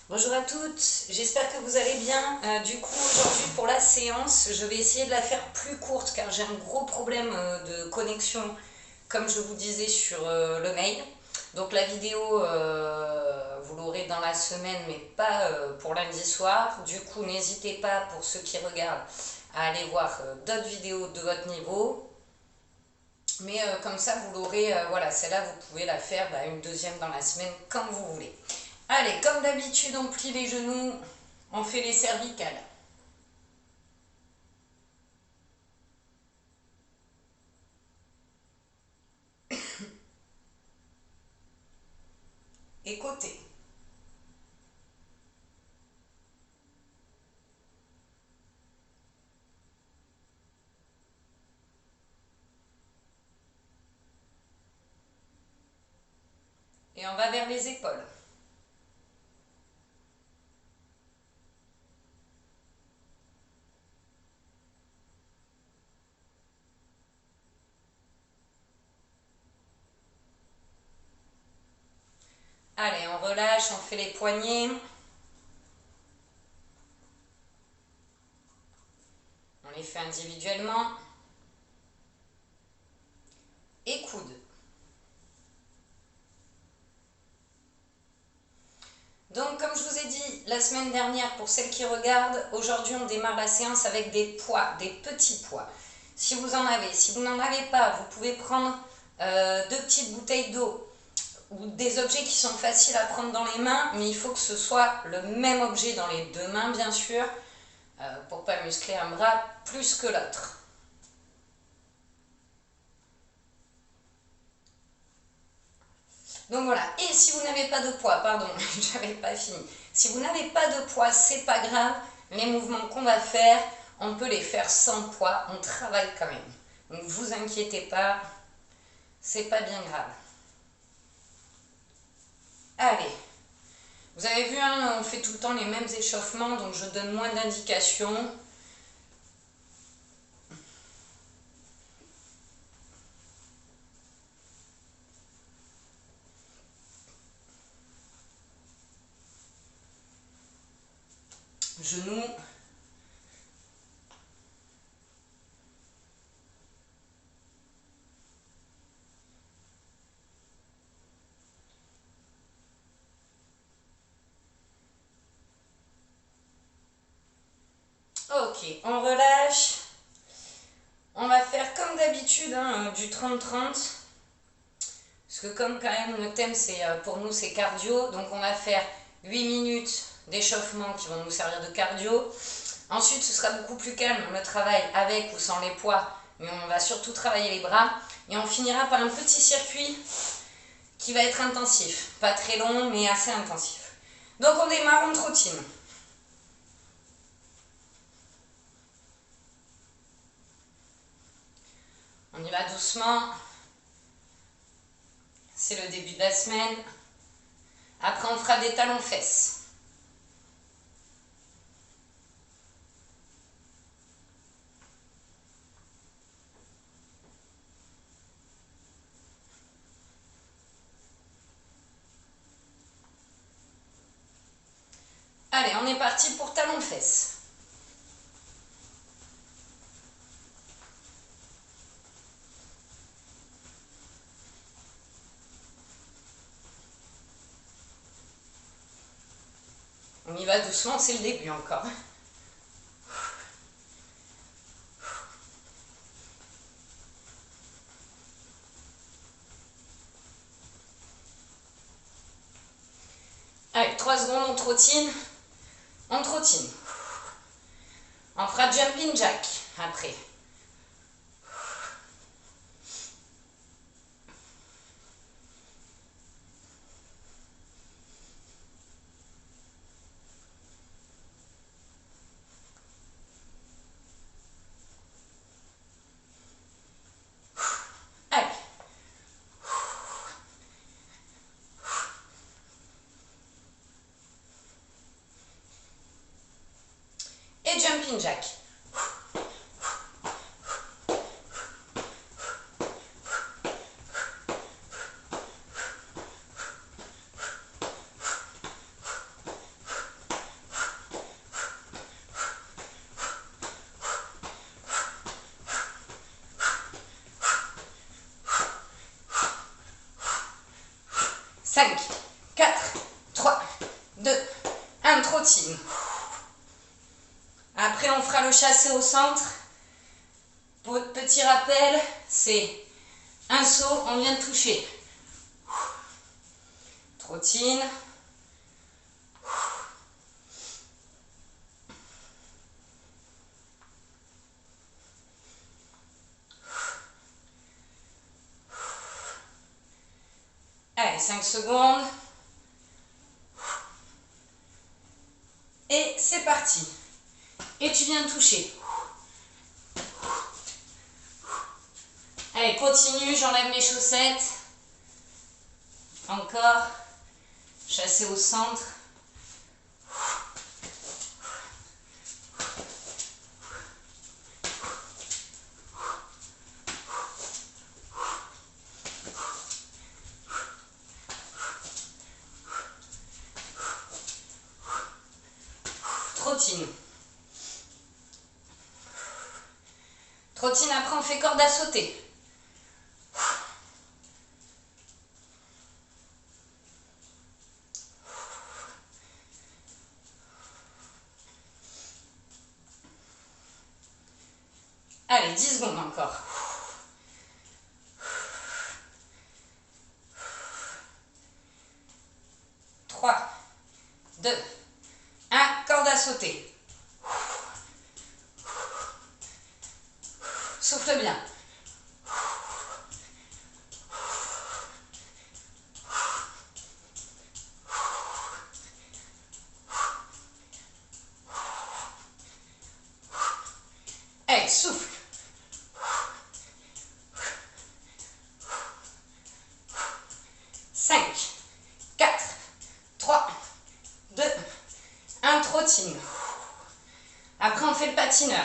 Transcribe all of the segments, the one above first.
Bonjour à toutes, j'espère que vous allez bien. Du coup, aujourd'hui pour la séance, je vais essayer de la faire plus courte car j'ai un gros problème de connexion, comme je vous disais sur le mail. Donc la vidéo, vous l'aurez dans la semaine, mais pas pour lundi soir. Du coup, n'hésitez pas, pour ceux qui regardent, à aller voir d'autres vidéos de votre niveau. Mais comme ça, vous l'aurez, voilà, celle-là, vous pouvez la faire une deuxième dans la semaine, comme vous voulez. Allez, comme d'habitude, on plie les genoux, on fait les cervicales. Et côté. Et on va vers les épaules. Allez, on relâche, on fait les poignets. On les fait individuellement. Et coudes. Donc, comme je vous ai dit la semaine dernière, pour celles qui regardent, aujourd'hui on démarre la séance avec des poids, des petits poids. Si vous en avez, si vous n'en avez pas, vous pouvez prendre deux petites bouteilles d'eau ou des objets qui sont faciles à prendre dans les mains, mais il faut que ce soit le même objet dans les deux mains, bien sûr, pour ne pas muscler un bras plus que l'autre. Donc voilà, et si vous n'avez pas de poids, pardon, j'avais pas fini. Si vous n'avez pas de poids, c'est pas grave, les mouvements qu'on va faire, on peut les faire sans poids, on travaille quand même. Donc vous inquiétez pas, c'est pas bien grave. Allez, vous avez vu, hein, on fait tout le temps les mêmes échauffements, donc je donne moins d'indications. Genoux. Ok, on relâche. On va faire comme d'habitude, hein, du 30-30. Parce que comme quand même le thème c'est pour nous c'est cardio, donc on va faire 8 minutes d'échauffement qui vont nous servir de cardio. Ensuite ce sera beaucoup plus calme, on le travaille avec ou sans les poids, mais on va surtout travailler les bras. Et on finira par un petit circuit qui va être intensif. Pas très long mais assez intensif. Donc on démarre, on trottine. On y va doucement. C'est le début de la semaine. Après on fera des talons-fesses. Allez, on est parti pour talons-fesses. On y va doucement, c'est le début encore. Allez, 3 secondes, on trottine. On trottine. On fera jumping jack après. Allez. Et jumping jack. 5, 4, 3, 2, 1, trottine. Après, on fera le chassé au centre. Petit rappel, c'est un saut, on vient de toucher. Trottine. Allez, 5 secondes. Et c'est parti. Et tu viens de toucher. Allez, continue, j'enlève mes chaussettes. Encore. Chasser au centre. Trottine. Trottine, après on fait corde à sauter. Allez, 10 secondes encore. Trois, 2, 1, corde à sauter. Souffle bien. Allez, souffle. 5, 4, 3, 2, 1, trottine. Après, on fait le patineur.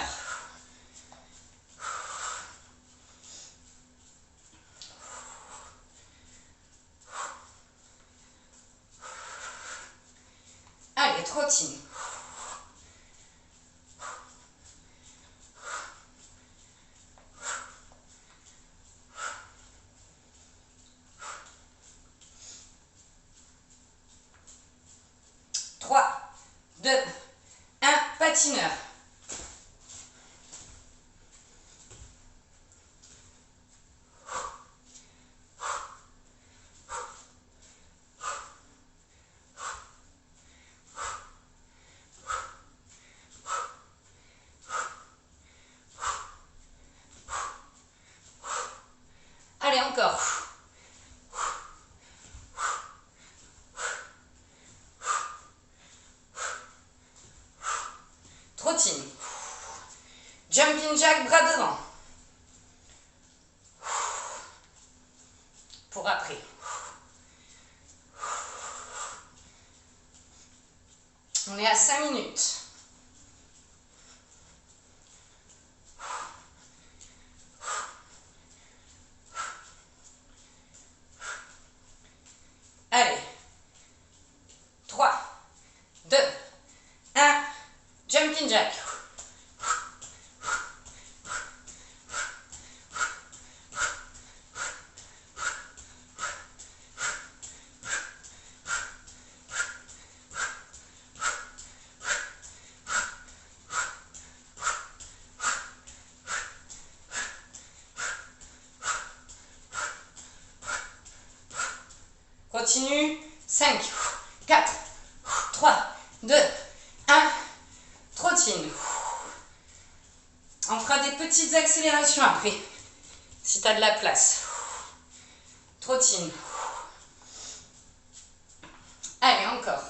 Allez, trottine. Trois, 2, 1, patineur. Allez, encore. Trottine. Jumping jack, bras devant. Pour après. On est à 5 minutes. Allez. 3, 2, 1, jumping jack. Continue. 5, 4, 3, 2, 1. Trottine. On fera des petites accélérations après, si tu as de la place. Trottine. Allez, encore.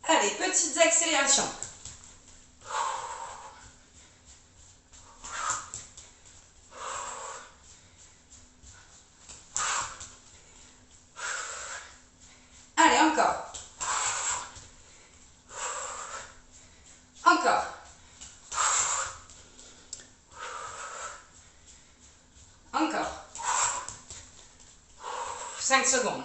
Allez, petites accélérations. Allez, encore. Encore. Encore. secondes.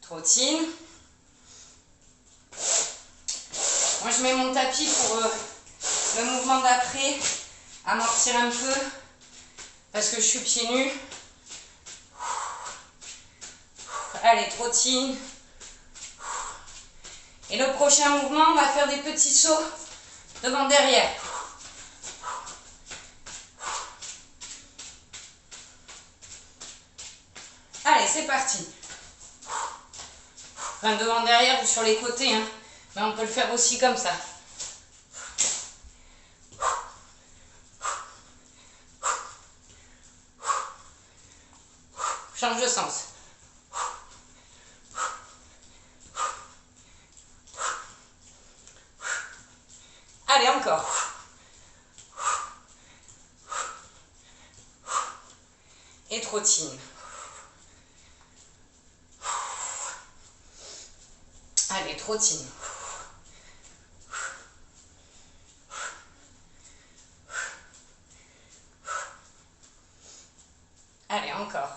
Trottine. Moi, je mets mon tapis pour le mouvement d'après, amortir un peu, parce que je suis pieds nus. Allez, trottine. Et le prochain mouvement, on va faire des petits sauts devant derrière. Allez, c'est parti. Enfin, devant derrière ou sur les côtés, hein. Mais on peut le faire aussi comme ça. Change de sens. Allez, encore. Et trottine. Allez, trottine. Allez, encore.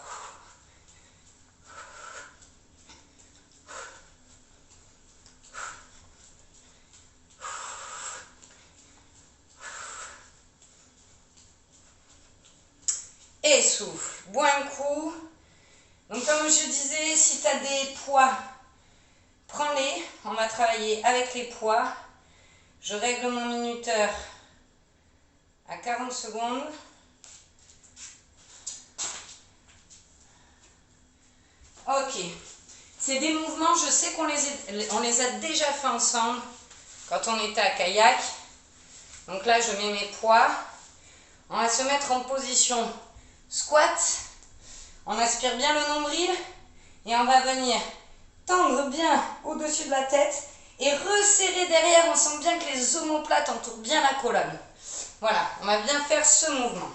Et souffle. Bois un coup. Donc comme je disais, si tu as des poids, prends-les. On va travailler avec les poids. Je règle mon minuteur à 40 secondes. Ok. C'est des mouvements, je sais qu'on les a déjà fait ensemble quand on était à kayak. Donc là, je mets mes poids. On va se mettre en position squat. On aspire bien le nombril et on va venir tendre bien au-dessus de la tête et resserrer derrière. On sent bien que les omoplates entourent bien la colonne. Voilà, on va bien faire ce mouvement.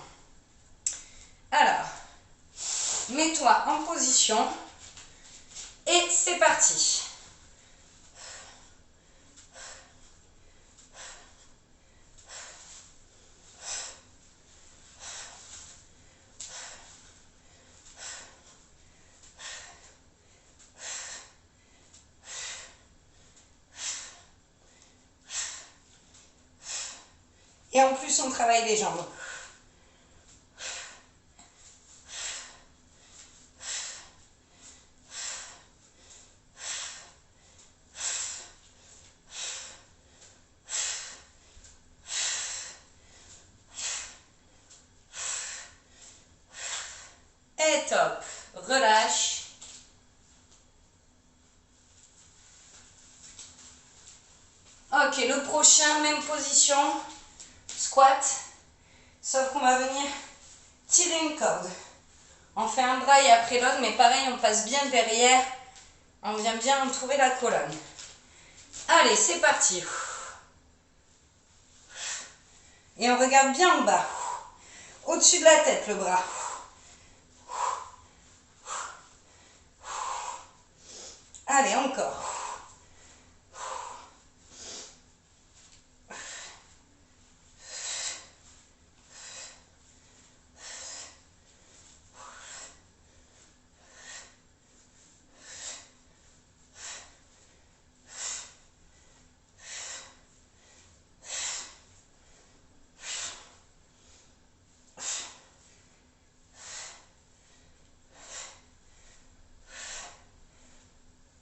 Alors, mets-toi en position et c'est parti. Et en plus, on travaille les jambes. Et top. Relâche. Ok, le prochain, même position. Squat. Sauf qu'on va venir tirer une corde. On fait un bras et après l'autre, mais pareil, on passe bien derrière. On vient bien entourer la colonne. Allez, c'est parti. Et on regarde bien en bas. Au-dessus de la tête, le bras. Allez, encore.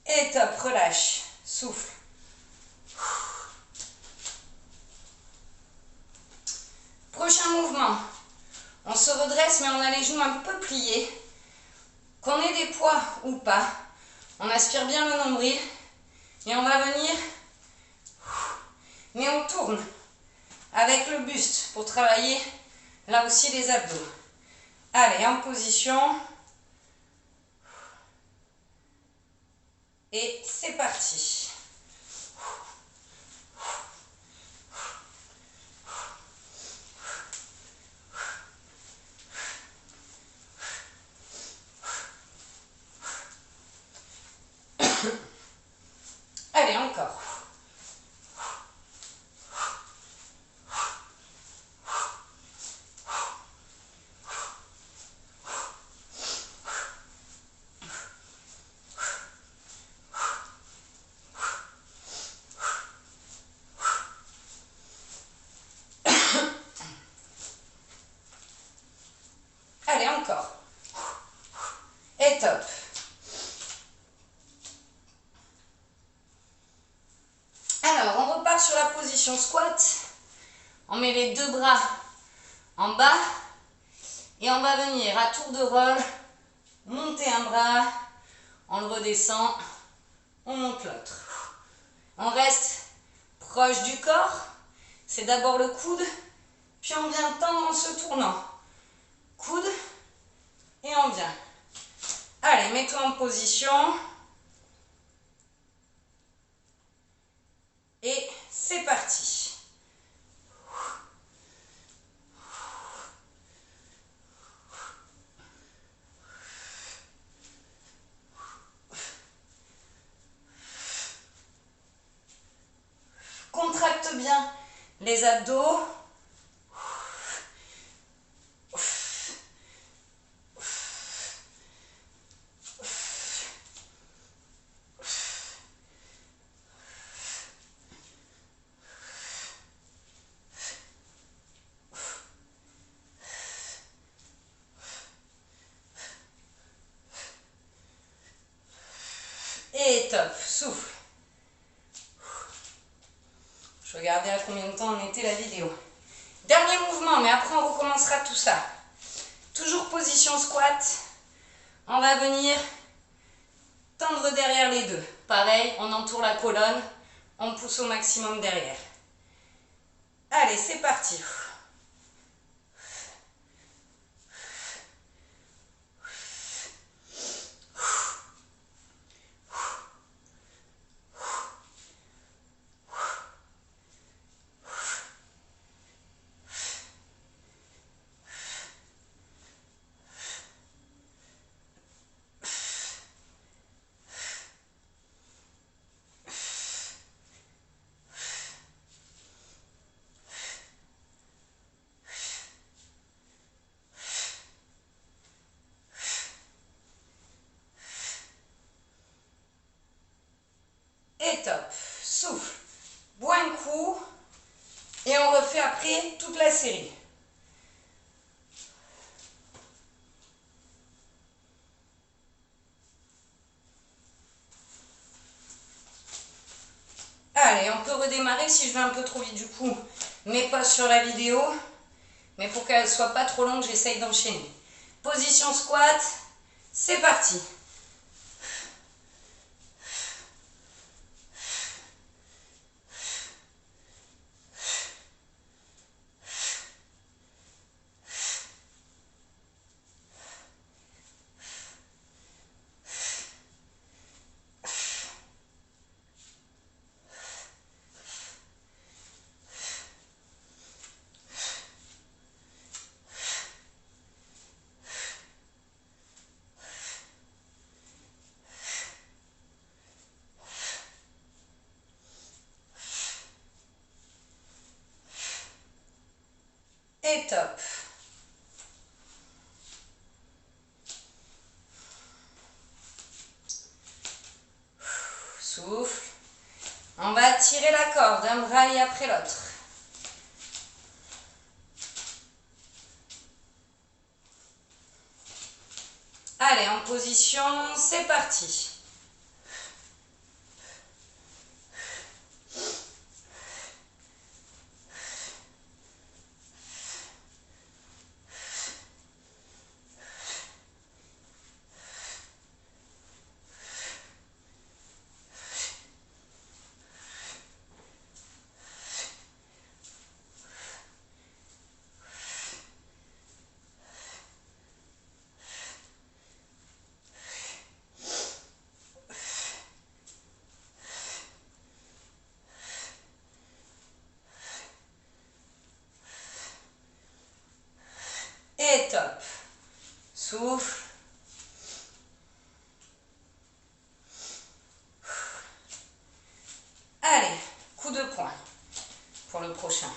Et top, relâche, souffle. Prochain mouvement. On se redresse, mais on a les genoux un peu pliés. Qu'on ait des poids ou pas, on aspire bien le nombril. Et on va venir, mais on tourne avec le buste pour travailler là aussi les abdos. Allez, en position. Et c'est parti. Allez, encore. Allez, encore. Et top. Alors, on repart sur la position squat. On met les deux bras en bas. Et on va venir à tour de rôle monter un bras. On le redescend. On monte l'autre. On reste proche du corps. C'est d'abord le coude. Puis on vient tendre en se tournant. Coude. Et on vient. Allez, mets-toi en position. Et c'est parti. Contracte bien les abdos. Et top, souffle. Je regardais à combien de temps en était la vidéo. Dernier mouvement, mais après on recommencera tout ça. Toujours position squat. On va venir tendre derrière les deux. Pareil, on entoure la colonne, on pousse au maximum derrière. Allez, c'est parti. Et top, souffle, bois un coup et on refait après toute la série. Allez, on peut redémarrer si je vais un peu trop vite du coup, mais pas sur la vidéo. Mais pour qu'elle ne soit pas trop longue, j'essaye d'enchaîner. Position squat, c'est parti. Et top. Souffle. On va tirer la corde, un bras et après l'autre. Allez, en position, c'est parti. Et top. Souffle. Allez, coup de poing pour le prochain.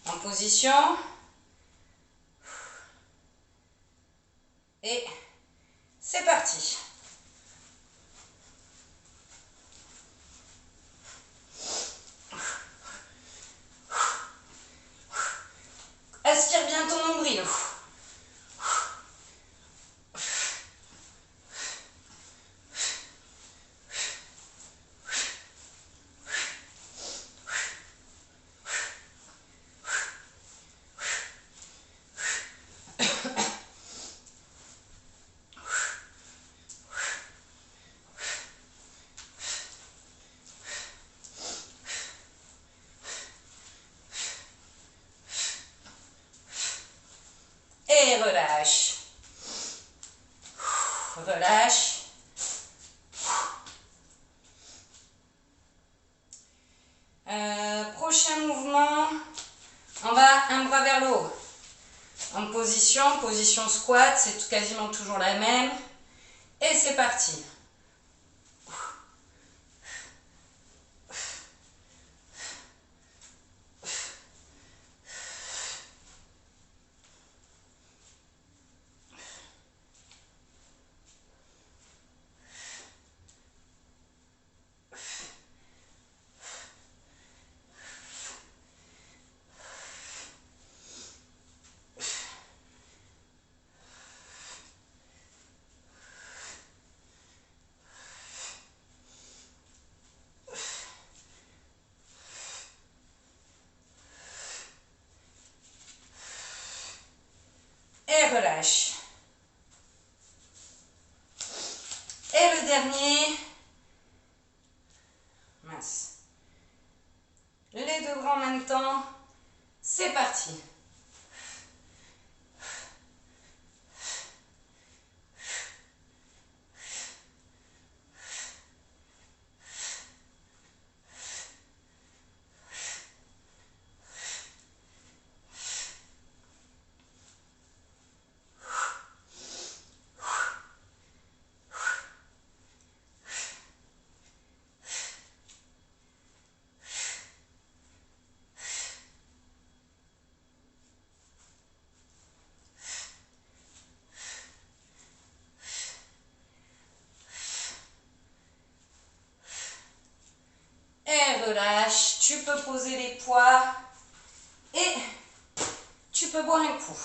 En position. Et c'est parti. Aspire bien ton nombril. relâche. Relâche. Prochain mouvement, on va un bras vers le haut. En position squat, c'est quasiment toujours la même. Et c'est parti. Et relâche. Et le dernier. Mince. Les deux bras en même temps. C'est parti. Et relâche, tu peux poser les poids et tu peux boire un coup.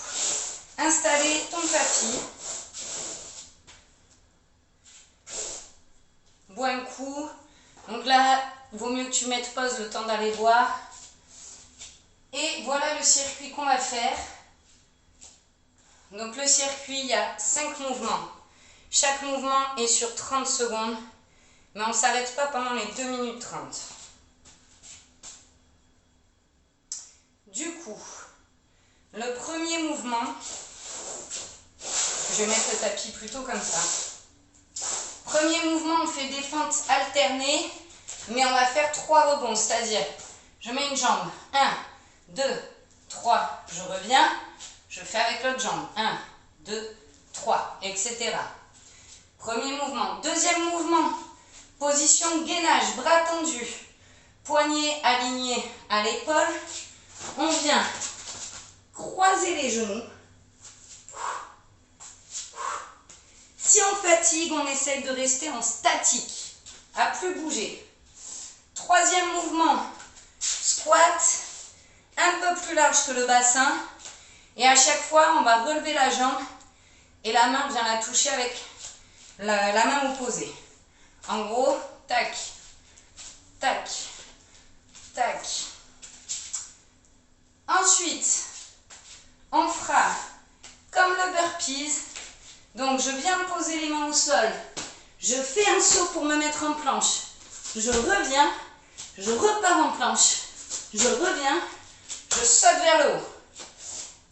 Installer ton tapis. Bois un coup. Donc là, il vaut mieux que tu mettes pause le temps d'aller boire. Et voilà le circuit qu'on va faire. Donc le circuit, il y a 5 mouvements. Chaque mouvement est sur 30 secondes. Mais on ne s'arrête pas pendant les 2 minutes 30. Du coup, le premier mouvement, je vais mettre le tapis plutôt comme ça. Premier mouvement, on fait des fentes alternées, mais on va faire 3 rebonds, c'est-à-dire, je mets une jambe, 1, 2, 3, je reviens, je fais avec l'autre jambe, 1, 2, 3, etc. Premier mouvement. Deuxième mouvement, position gainage, bras tendus, poignets alignés à l'épaule. On vient croiser les genoux. Si on fatigue, on essaye de rester en statique, à plus bouger. Troisième mouvement, squat, un peu plus large que le bassin. Et à chaque fois, on va relever la jambe et la main vient la toucher avec la main opposée. En gros, tac, tac, tac. Ensuite, on fera comme le burpees. Donc, je viens poser les mains au sol. Je fais un saut pour me mettre en planche. Je reviens. Je repars en planche. Je reviens. Je saute vers le haut.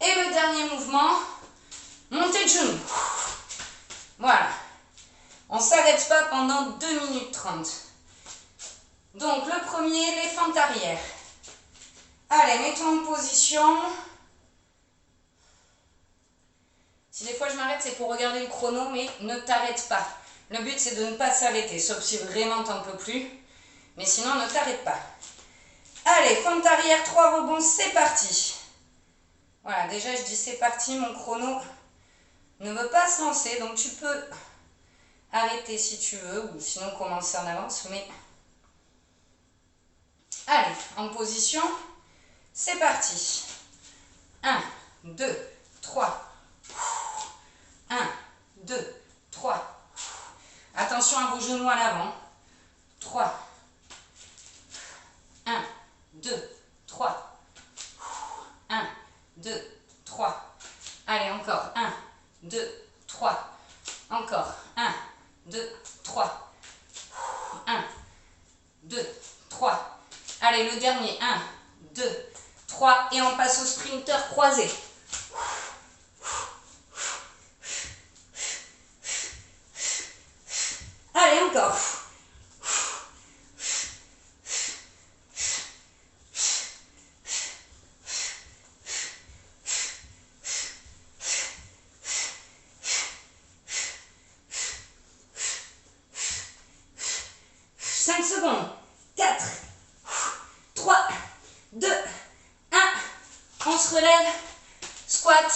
Et le dernier mouvement, montée de genoux. Voilà. On ne s'arrête pas pendant 2 minutes 30. Donc, le premier, les fentes arrière. Allez, mets-toi en position. Si des fois je m'arrête, c'est pour regarder le chrono, mais ne t'arrête pas. Le but, c'est de ne pas s'arrêter, sauf si vraiment t'en peux plus. Mais sinon, ne t'arrête pas. Allez, fente arrière, 3 rebonds, c'est parti. Voilà, déjà, je dis c'est parti, mon chrono ne veut pas se lancer, donc tu peux arrêter si tu veux, ou sinon commencer en avance, mais... Allez, en position, c'est parti. 1, 2, 3. 1, 2, 3. Attention à vos genoux à l'avant. 3. 1, 2, 3. 1, 2, 3. Allez, encore. 1, 2, 3. Encore. 1, 2, 3. 1, 2, 3. Allez, le dernier. 1, 2, 3. Et on passe au sprinter croisé. 5 secondes. 4, 3, 2, 1. On se relève. Squat.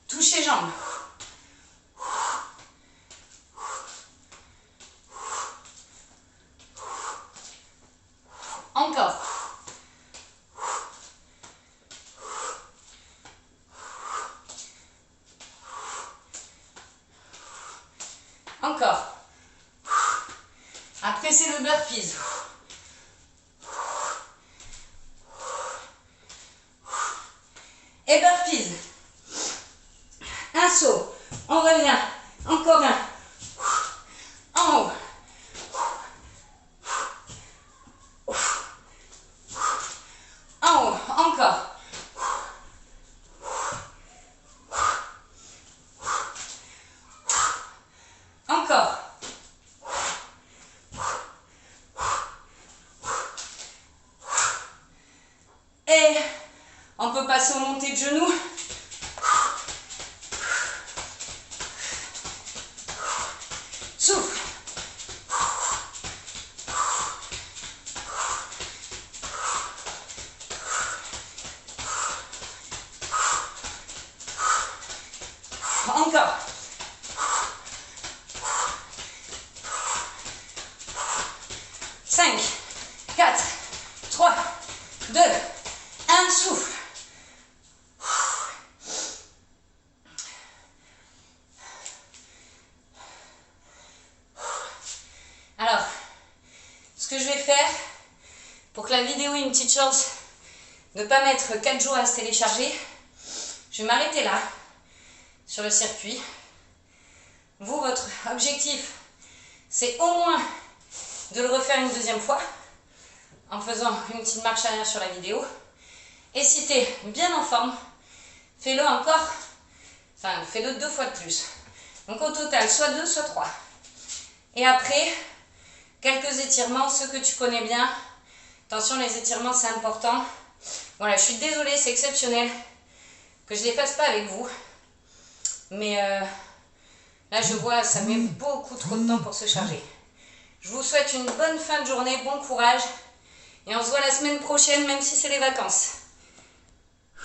Touche les jambes. Encore. Encore. Après, c'est le burpees. Et burpees. Un saut. On revient. Encore un. En haut. En haut. Encore. Encore. Et on peut passer aux montées de genoux. Souffle. Encore. Cinq, 4, 3, 2, 1, souffle. Alors, ce que je vais faire, pour que la vidéo ait une petite chance de ne pas mettre 4 jours à se télécharger, je vais m'arrêter là, sur le circuit. Vous, votre objectif, c'est au moins de le refaire une deuxième fois, en faisant une petite marche arrière sur la vidéo. Et si tu es bien en forme, fais-le encore, enfin fais-le 2 fois de plus. Donc au total, soit 2, soit 3. Et après, quelques étirements, ceux que tu connais bien. Attention, les étirements, c'est important. Voilà, je suis désolée, c'est exceptionnel que je ne les fasse pas avec vous. Mais là, je vois, ça met beaucoup trop de temps pour se charger. Je vous souhaite une bonne fin de journée, bon courage. Et on se voit la semaine prochaine, même si c'est les vacances.